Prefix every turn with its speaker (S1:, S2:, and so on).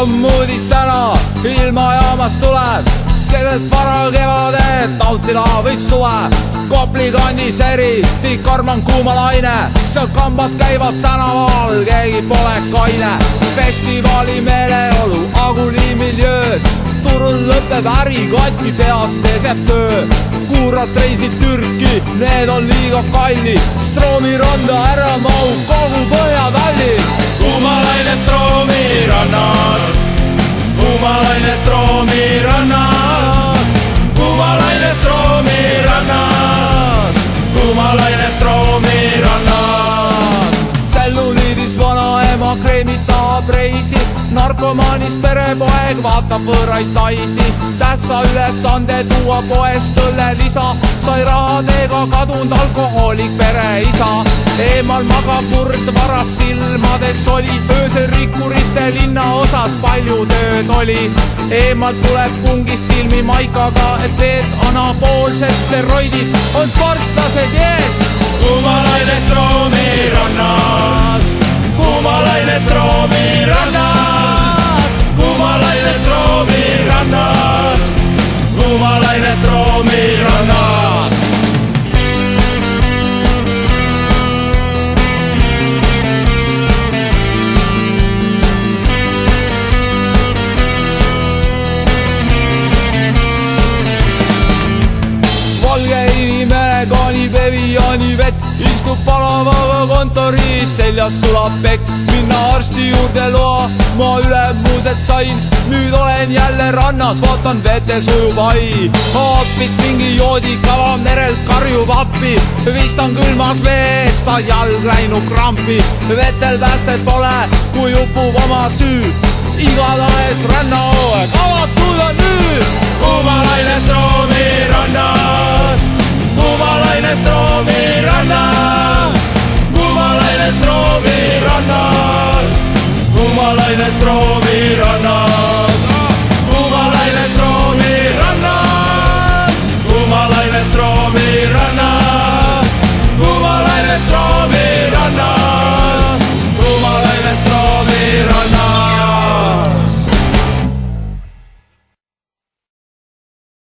S1: kommuudis täna ilmajaamast tuleb, keset vara kevadet nautida võib suve. Kopli kandis eriti karm on kuuma laine, seal kambad käivad tänaval, keegi pole kaine. Festivali meeleolu Aguli miljöös, turul lõpeb äri, katki peast peseb töö. Kuurad reisid Türki, need on liiga kalli, Stroomi randa ära mahu kogu Põhja-Talli.
S2: Kuumalaine Stroomi rannas, kuumalaine Stroomi rannas, kuumalaine Stroomi rannas, kuumalaine Stroomi rannas.
S1: Tselluliidis vanaema kreemitab reisi, narkomaanis perepoeg vaatab võõraid naisi. Tähtsa ülesande tuua poest õllelisa, sai rahadega kadunud alkohoolik pereisa. Eemal magab murd varas silmades oli, öösel rikkurite linnaosas palju tööd oli. Eemalt tuleb pungis silmi maikaga, et need anapoolsed steroidid on sportlased jees.
S2: Kuumalaine Stroomi rannas, kuumalaine Stroomi rannas, kuumalaine Stroomi rannas, kuumalaine Stroomi rannas.
S1: Valge inimene kaanib Eviani vett, istub palavaga kontoris, seljas sulab pekk. Minna arsti juurde loa, ma ülemused sain, nüüd olen jälle rannas, vaatan vetes ujub hai. Hoopis mingi joodikava merelt karjub appi, vist on külmas vees ta jalg läinud krampi. Vetel päästet pole, kui upub oma süü, igatahes rannahooaeg avatud on nüüd.
S2: Kuumalaine Stroomi rannas, kuumalaine Stroomi rannas.